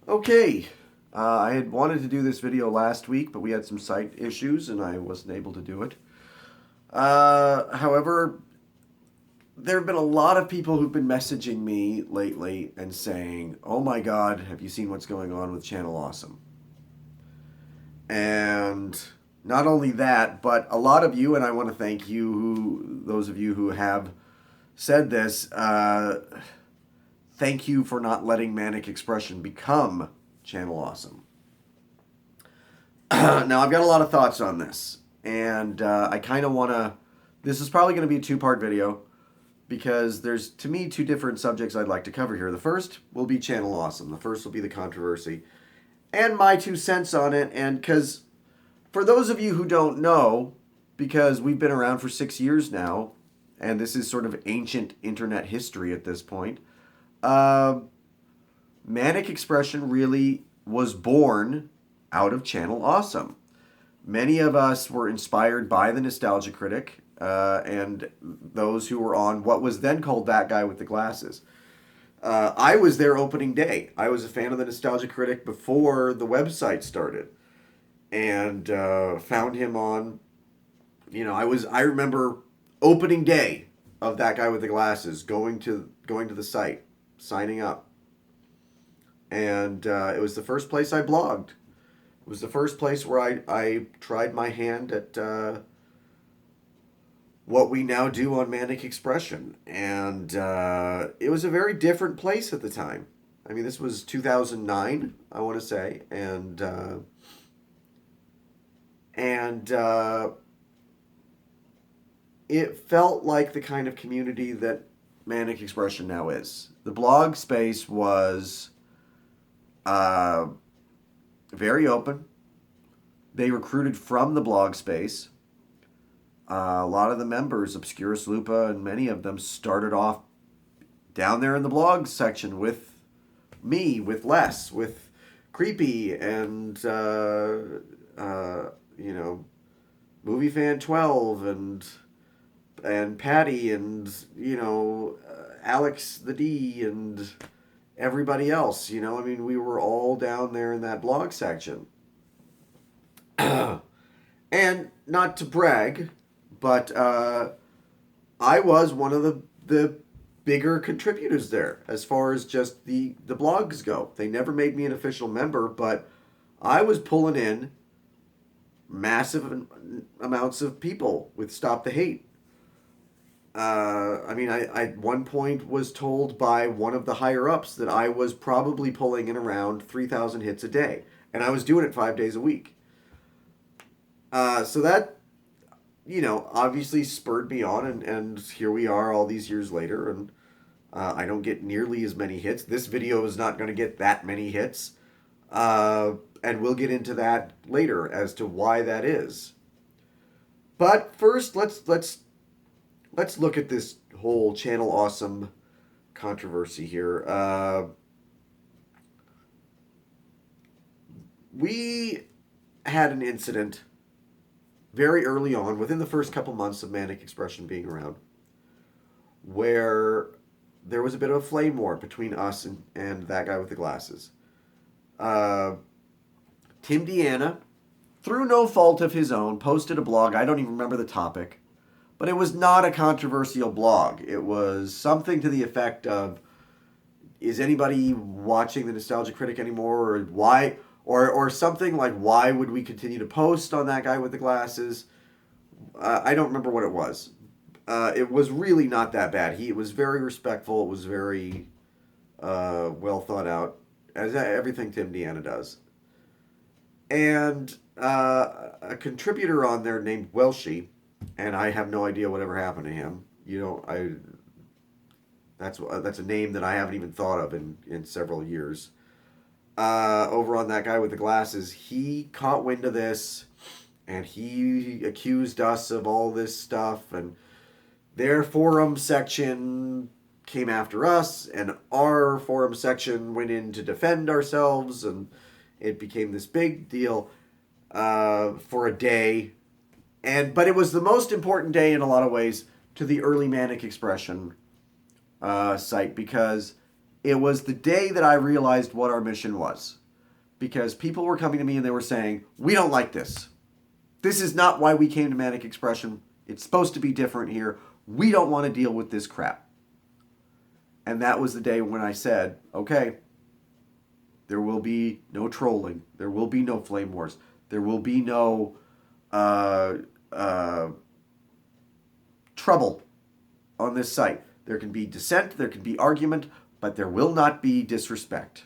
Okay, I had wanted to do this video last week, but we had some site issues and I wasn't able to do it. However, there have been a lot of people who've been messaging me lately and saying, "Oh my God, have you seen what's going on with Channel Awesome?" And not only that, but a lot of you, and I want to thank you, those of you who have said this, thank you for not letting Manic Expression become Channel Awesome. Now, I've got a lot of thoughts on this, and I kind of want to. This is probably going to be a two-part video because there's, to me, two different subjects I'd like to cover here. The first will be Channel Awesome. The first will be the controversy and my 2 cents on it. And because for those of you who don't know, because we've been around for 6 years now, and this is sort of ancient internet history at this point, Manic Expression really was born out of Channel Awesome. Many of us were inspired by the Nostalgia Critic and those who were on what was then called That Guy with the Glasses. I was there opening day. I was a fan of the Nostalgia Critic before the website started, and found him on. I remember opening day of That Guy with the Glasses, going to the site, signing up, and it was the first place I blogged. It was the first place where I tried my hand at what we now do on Manic Expression. And it was a very different place at the time. I mean, this was 2009, I want to say. And it felt like the kind of community that Manic Expression now is. The blog space was very open. They recruited from the blog space. A lot of the members, Obscurus Lupa and many of them, started off down there in the blog section with me, with Les, with Creepy, and Movie Fan 12, and Patty, and Alex the D, and everybody else. I mean, we were all down there in that blog section. And not to brag, but I was one of the bigger contributors there as far as just the blogs go. They never made me an official member, but I was pulling in massive amounts of people with Stop the Hate. I at one point was told by one of the higher ups that I was probably pulling in around 3,000 hits a day, and I was doing it 5 days a week. So that, obviously spurred me on, and here we are all these years later, and I don't get nearly as many hits. This video is not going to get that many hits, and we'll get into that later as to why that is. But first, let's look at this whole Channel Awesome controversy here. We had an incident very early on, within the first couple months of Manic Expression being around, where there was a bit of a flame war between us and That Guy with the Glasses. Tim Deanna, through no fault of his own, posted a blog. I don't even remember the topic, but it was not a controversial blog. It was something to the effect of, is anybody watching the Nostalgia Critic anymore, or why? Or something like, why would we continue to post on That Guy with the Glasses? I don't remember what it was. It was really not that bad. It was very respectful. It was very well thought out, as everything Tim Deanna does. And a contributor on there named Welshie, and I have no idea whatever happened to him. That's a name that I haven't even thought of in several years. Over on That Guy with the Glasses, he caught wind of this, and he accused us of all this stuff, and their forum section came after us, and our forum section went in to defend ourselves, and it became this big deal for a day. But it was the most important day in a lot of ways to the early Manic Expression site, because It was the day that I realized what our mission was. Because people were coming to me and they were saying, we don't like this. This is not why we came to Manic Expression. It's supposed to be different here. We don't want to deal with this crap. And that was the day when I said, okay, there will be no trolling. There will be no flame wars. There will be no trouble on this site. There can be dissent, there can be argument, but there will not be disrespect.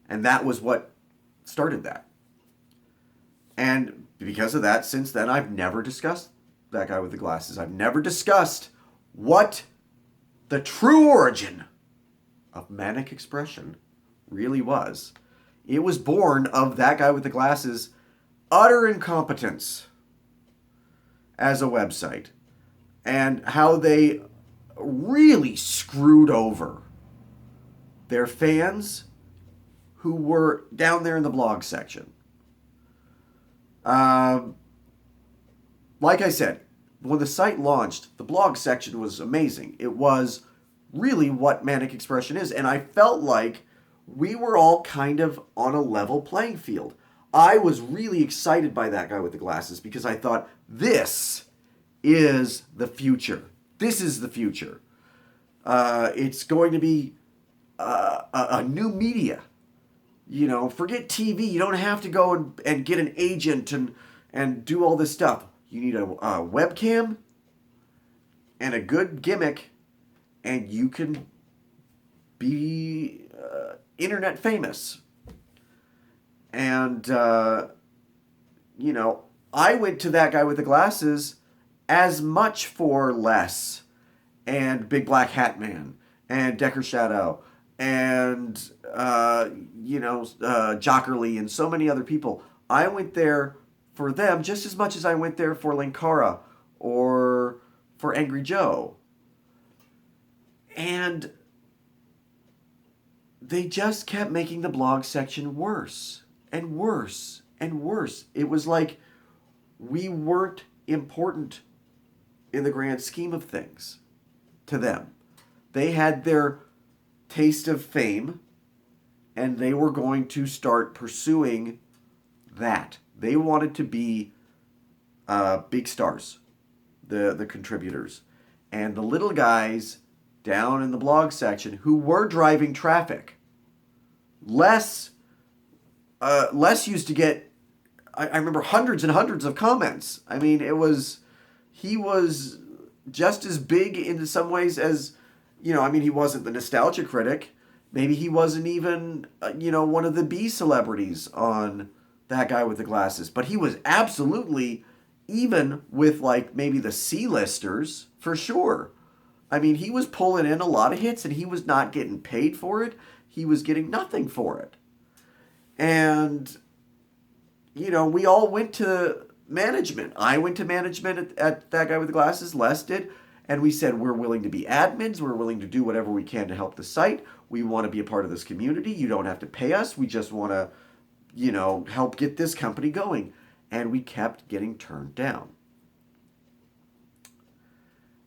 And that was what started that. And because of that, since then, I've never discussed that guy with the glasses. I've never discussed what the true origin of Manic Expression really was. It was born of that guy with the glasses' utter incompetence as a website, and how they really screwed over their fans who were down there in the blog section. Like I said, when the site launched, the blog section was amazing. It was really what Manic Expression is, and I felt like we were all kind of on a level playing field. I was really excited by that guy with the glasses because I thought, this is the future. This is the future. It's going to be a new media. You know, forget TV. You don't have to go and get an agent and do all this stuff. You need a webcam and a good gimmick, and you can be internet famous. And, you know, I went to that guy with the glasses as much for less, and Big Black Hat Man, and Decker Shadow, and, Jockerly, and so many other people. I went there for them just as much as I went there for Linkara or for Angry Joe. And they just kept making the blog section worse and worse and worse. It was like we weren't important in the grand scheme of things to them. They had their taste of fame, and they were going to start pursuing that. They wanted to be big stars, the contributors. And the little guys down in the blog section who were driving traffic, Les used to get, I remember, hundreds and hundreds of comments. I mean, he was just as big in some ways as, he wasn't the nostalgia critic. Maybe he wasn't even, one of the B celebrities on that guy with the glasses. But he was absolutely even with, like, maybe the C-listers, for sure. I mean, he was pulling in a lot of hits, and he was not getting paid for it. He was getting nothing for it. And, we all went to management. I went to management at that guy with the glasses. Les did. And we said, we're willing to be admins. We're willing to do whatever we can to help the site. We want to be a part of this community. You don't have to pay us. We just want to, help get this company going. And we kept getting turned down.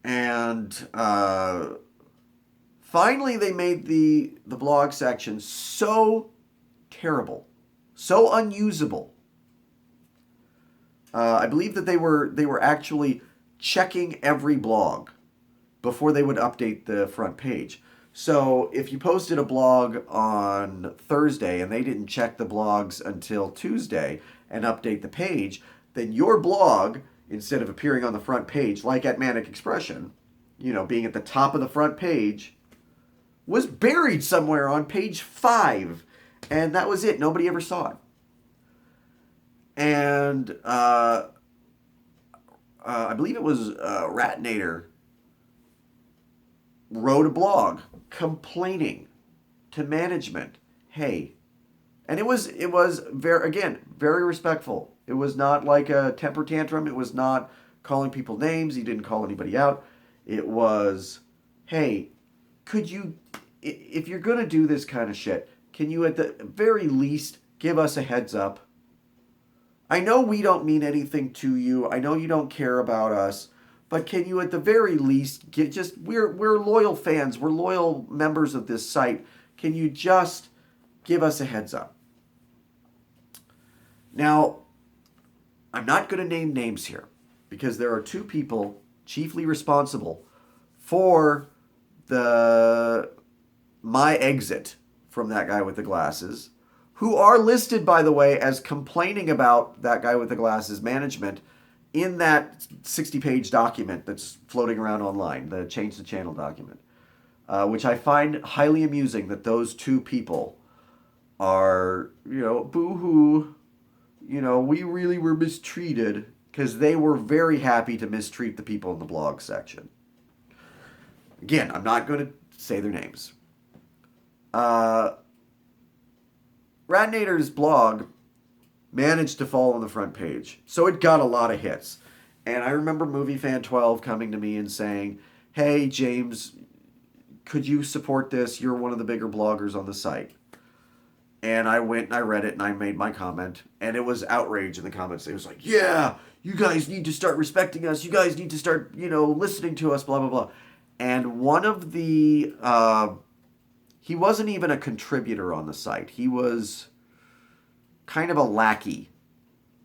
And finally, they made the blog section so terrible, so unusable. I believe that they were actually checking every blog before they would update the front page. So if you posted a blog on Thursday and they didn't check the blogs until Tuesday and update the page, then your blog, instead of appearing on the front page, like at Manic Expression, being at the top of the front page, was buried somewhere on page 5. And that was it. Nobody ever saw it. And I believe it was Ratnator wrote a blog complaining to management, hey, and it was very respectful. It was not like a temper tantrum. It was not calling people names. He didn't call anybody out. It was, hey, could you, if you're going to do this kind of shit, can you at the very least give us a heads up? I know we don't mean anything to you. I know you don't care about us, but can you at the very least we're loyal fans, we're loyal members of this site. Can you just give us a heads up? Now, I'm not going to name names here because there are two people chiefly responsible for my exit from that guy with the glasses, who are listed, by the way, as complaining about that guy with the glasses management in that 60-page document that's floating around online, the Change the Channel document, which I find highly amusing that those two people are, boo-hoo, we really were mistreated, because they were very happy to mistreat the people in the blog section. Again, I'm not going to say their names. Radinator's blog managed to fall on the front page, so it got a lot of hits. And I remember MovieFan12 coming to me and saying, hey, James, could you support this? You're one of the bigger bloggers on the site. And I went and I read it and I made my comment, and it was outrage in the comments. It was like, yeah, you guys need to start respecting us. You guys need to start, listening to us, blah, blah, blah. And one of the, he wasn't even a contributor on the site. He was kind of a lackey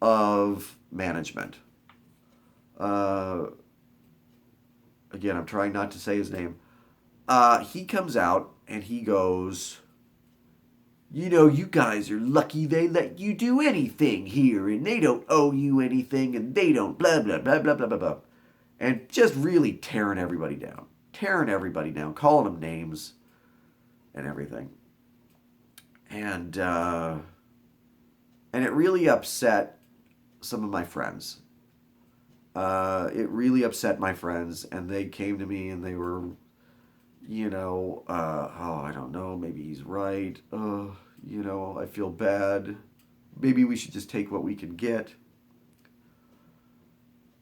of management. Again, I'm trying not to say his name. He comes out and he goes, you guys are lucky they let you do anything here, and they don't owe you anything, and they don't blah, blah, blah, blah, blah, blah, blah. And just really tearing everybody down, calling them names and everything. And it really upset some of my friends. It really upset my friends, and they came to me and they were, I don't know, maybe he's right. I feel bad. Maybe we should just take what we can get.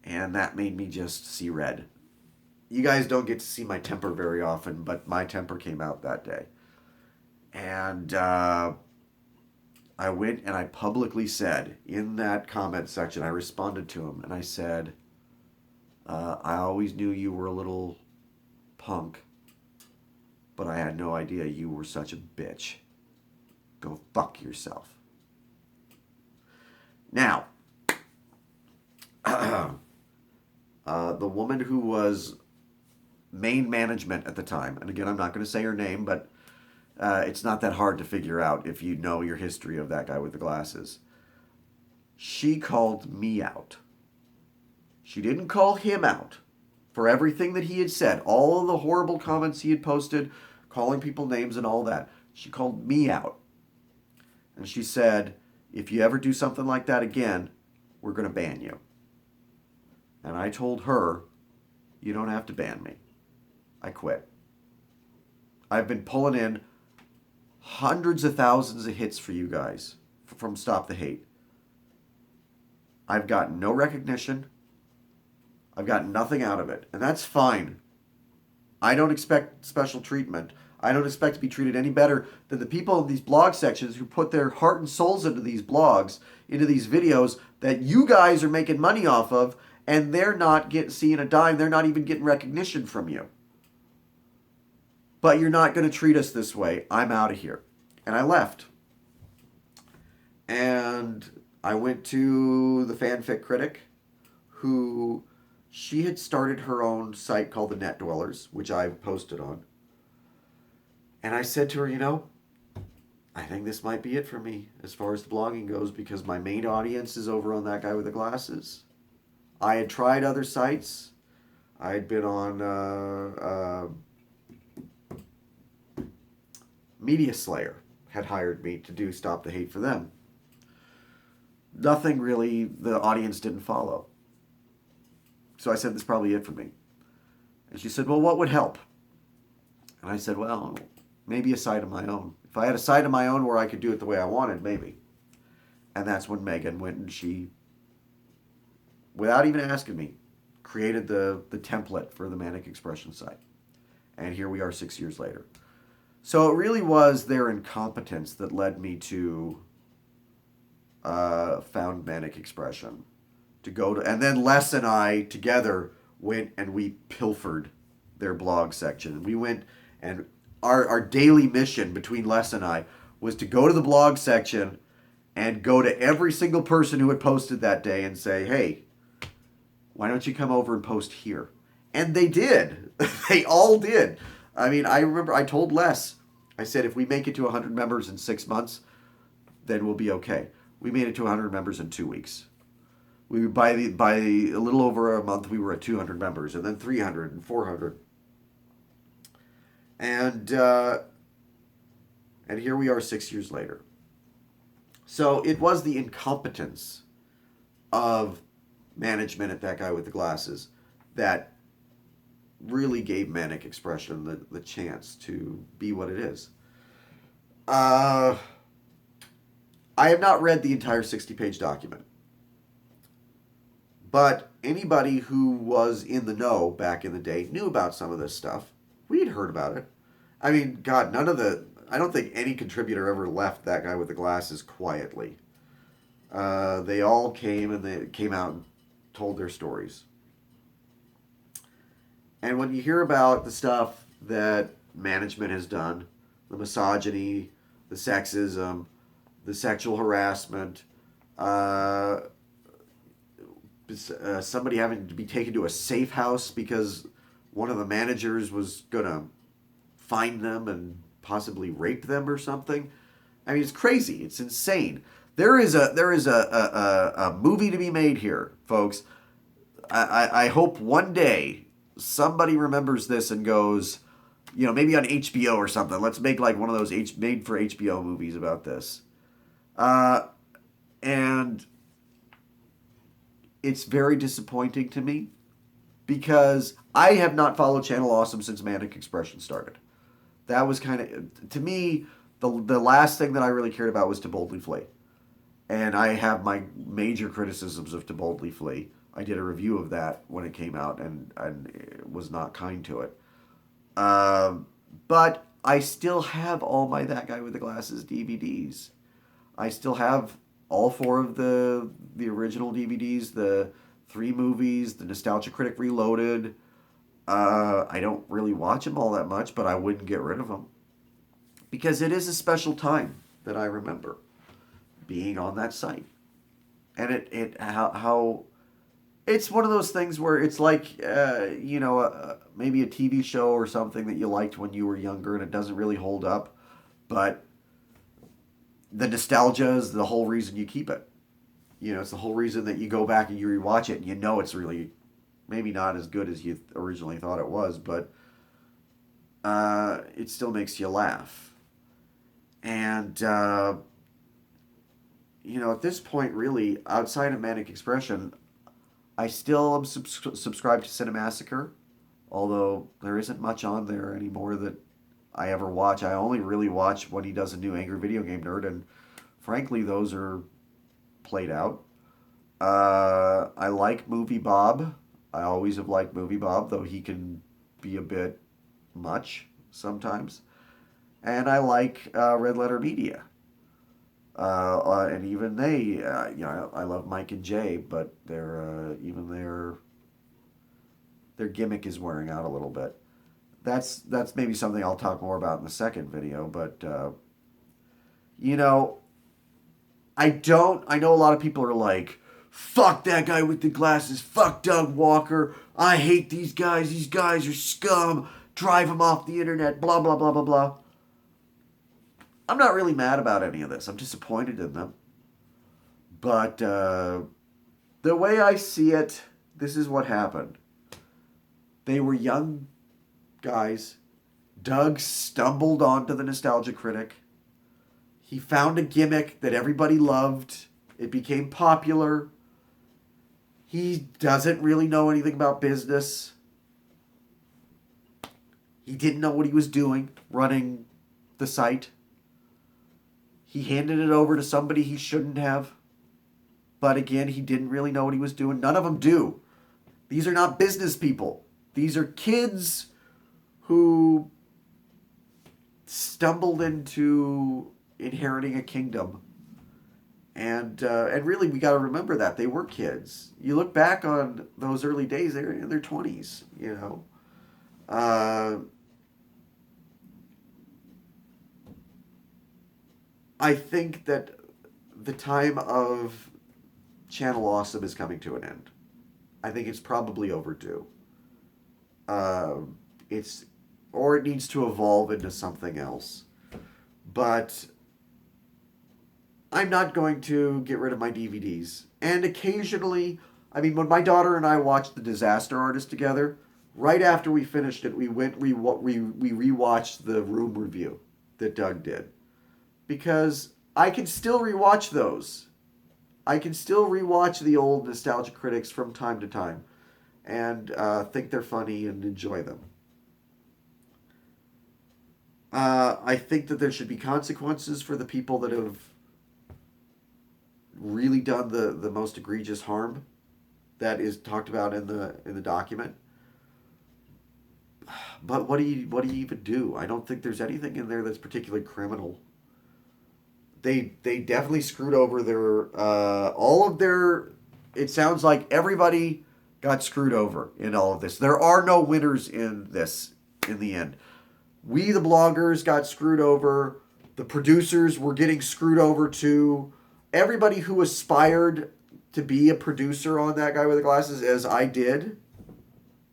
And that made me just see red. You guys don't get to see my temper very often, but my temper came out that day. And I went and I publicly said in that comment section, I responded to him and I said, I always knew you were a little punk, but I had no idea you were such a bitch. Go fuck yourself. Now, the woman who was main management at the time, and again, I'm not going to say her name, but it's not that hard to figure out if you know your history of that guy with the glasses. She called me out. She didn't call him out for everything that he had said, all of the horrible comments he had posted, calling people names and all that. She called me out. And she said, if you ever do something like that again, we're going to ban you. And I told her, you don't have to ban me. I quit. I've been pulling in hundreds of thousands of hits for you guys from Stop the Hate. I've gotten no recognition. I've gotten nothing out of it. And that's fine. I don't expect special treatment. I don't expect to be treated any better than the people in these blog sections who put their heart and souls into these blogs, into these videos that you guys are making money off of, and they're not seeing a dime. They're not even getting recognition from you. But you're not going to treat us this way. I'm out of here. And I left. And I went to the Fanfic Critic, who she had started her own site called The Net Dwellers, which I posted on. And I said to her, I think this might be it for me as far as the blogging goes, because my main audience is over on that guy with the glasses. I had tried other sites. I had been on Media Slayer had hired me to do Stop the Hate for them. Nothing really, the audience didn't follow. So I said, this is probably it for me. And she said, well, what would help? And I said, well, maybe a site of my own. If I had a site of my own where I could do it the way I wanted, maybe. And that's when Megan went and she, without even asking me, created the template for the Manic Expression site. And here we are 6 years later. So it really was their incompetence that led me to found Manic Expression. And then Les and I together went and we pilfered their blog section. We went and our daily mission between Les and I was to go to the blog section and go to every single person who had posted that day and say, hey, why don't you come over and post here? And they did. They all did. I mean, I remember I told Les, I said, if we make it to 100 members in 6 months, then we'll be okay. We made it to 100 members in 2 weeks. We by a little over a month, we were at 200 members, and then 300 and 400. And here we are 6 years later. So it was the incompetence of management at That Guy with the Glasses that really gave Manic Expression the chance to be what it is. I have not read the entire 60-page document. But anybody who was in the know back in the day knew about some of this stuff. We had heard about it. I mean, God, I don't think any contributor ever left That Guy with the Glasses quietly. They all came out and told their stories. And when you hear about the stuff that management has done, the misogyny, the sexism, the sexual harassment, somebody having to be taken to a safe house because one of the managers was going to find them and possibly rape them or something. I mean, it's crazy. It's insane. There is a movie to be made here, folks. I hope one day somebody remembers this and goes, maybe on HBO or something. Let's make like one of those made for HBO movies about this. And it's very disappointing to me because I have not followed Channel Awesome since Manic Expression started. That was kind of, to me, the last thing that I really cared about was To Boldly Flee. And I have my major criticisms of To Boldly Flee. I did a review of that when it came out and was not kind to it. But I still have all my That Guy with the Glasses DVDs. I still have all 4 of the original DVDs, the 3 movies, the Nostalgia Critic Reloaded. I don't really watch them all that much, but I wouldn't get rid of them. Because it is a special time that I remember being on that site. And how it's one of those things where it's like, maybe a TV show or something that you liked when you were younger and it doesn't really hold up. But the nostalgia is the whole reason you keep it. It's the whole reason that you go back and you rewatch it and it's really maybe not as good as you originally thought it was, but it still makes you laugh. And, at this point, really, outside of Manic Expression, I still am subscribed to Cinemassacre, although there isn't much on there anymore that I ever watch. I only really watch when he does a new Angry Video Game Nerd, and frankly, those are played out. I like Movie Bob. I always have liked Movie Bob, though he can be a bit much sometimes. And I like Red Letter Media. And even they, I love Mike and Jay, but their gimmick is wearing out a little bit. That's maybe something I'll talk more about in the second video, but I know a lot of people are like, fuck That Guy with the Glasses, fuck Doug Walker, I hate these guys are scum, drive them off the internet, blah, blah, blah, blah, blah. I'm not really mad about any of this. I'm disappointed in them. But the way I see it, this is what happened. They were young guys. Doug stumbled onto the Nostalgia Critic. He found a gimmick that everybody loved. It became popular. He doesn't really know anything about business. He didn't know what he was doing, running the site. He handed it over to somebody he shouldn't have. But again, he didn't really know what he was doing. None of them do. These are not business people. These are kids who stumbled into inheriting a kingdom And really, we got to remember that they were kids. You look back on those early days; they're in their 20s. You know, I think that the time of Channel Awesome is coming to an end. I think it's probably overdue. It's or it needs to evolve into something else. But I'm not going to get rid of my DVDs. And occasionally, I mean, when my daughter and I watched The Disaster Artist together, right after we finished it, we rewatched the Room review that Doug did, because I can still rewatch those. I can still rewatch the old Nostalgia Critics from time to time, and think they're funny and enjoy them. I think that there should be consequences for the people that have really done the most egregious harm that is talked about in the document. But what do you even do? I don't think there's anything in there that's particularly criminal. They definitely screwed over their all of their. It sounds like everybody got screwed over in all of this. There are no winners in this in the end. We, the bloggers, got screwed over. The producers were getting screwed over too. Everybody who aspired to be a producer on That Guy with the Glasses, as I did,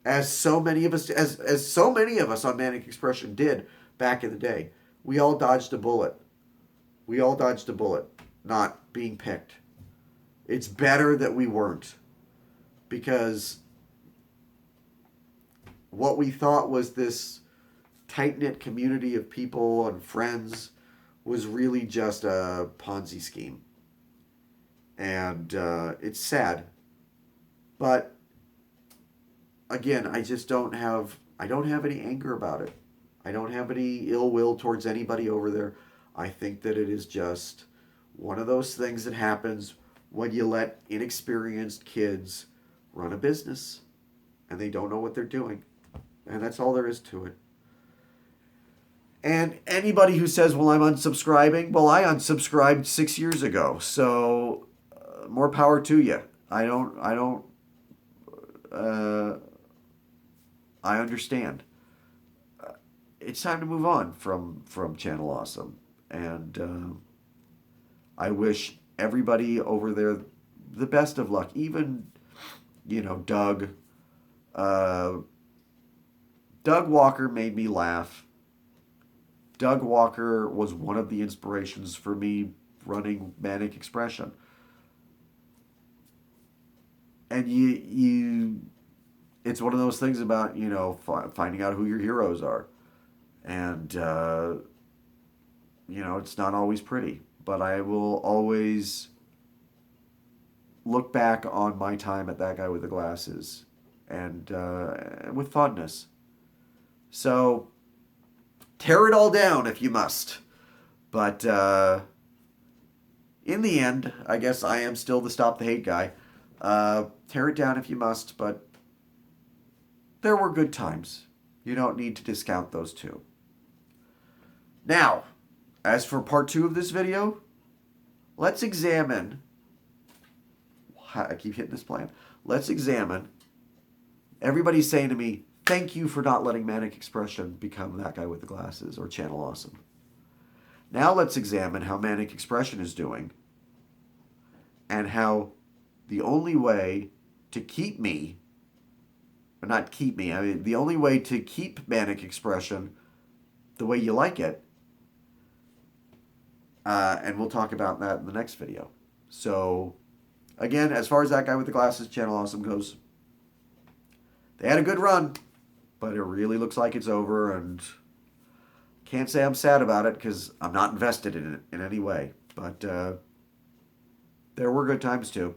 as so many of us, as so many of us on Manic Expression did back in the day, we all dodged a bullet. We all dodged a bullet, not being picked. It's better that we weren't, because what we thought was this tight-knit community of people and friends was really just a Ponzi scheme. And it's sad. But again, I don't have any anger about it. I don't have any ill will towards anybody over there. I think that it is just one of those things that happens when you let inexperienced kids run a business and they don't know what they're doing. And that's all there is to it. And anybody who says, well, I'm unsubscribing, well, I unsubscribed 6 years ago. So more power to you. I understand. It's time to move on from Channel Awesome. And I wish everybody over there the best of luck. Even, Doug. Doug Walker made me laugh. Doug Walker was one of the inspirations for me running Manic Expression. And it's one of those things about, finding out who your heroes are. And, it's not always pretty. But I will always look back on my time at That Guy with the Glasses and with fondness. So, tear it all down if you must. But in the end, I guess I am still the Stop the Hate guy. Tear it down if you must, but there were good times. You don't need to discount those too. Now, as for part 2 of this video, let's examine. I keep hitting this plan. Let's examine. Everybody's saying to me, thank you for not letting Manic Expression become That Guy with the Glasses or Channel Awesome. Now let's examine how Manic Expression is doing and how the only way to keep me, or not keep me, I mean the only way to keep Manic Expression the way you like it, and we'll talk about that in the next video. So, again, as far as That Guy with the Glasses, Channel Awesome goes, they had a good run, but it really looks like it's over, and can't say I'm sad about it because I'm not invested in it in any way. But there were good times too.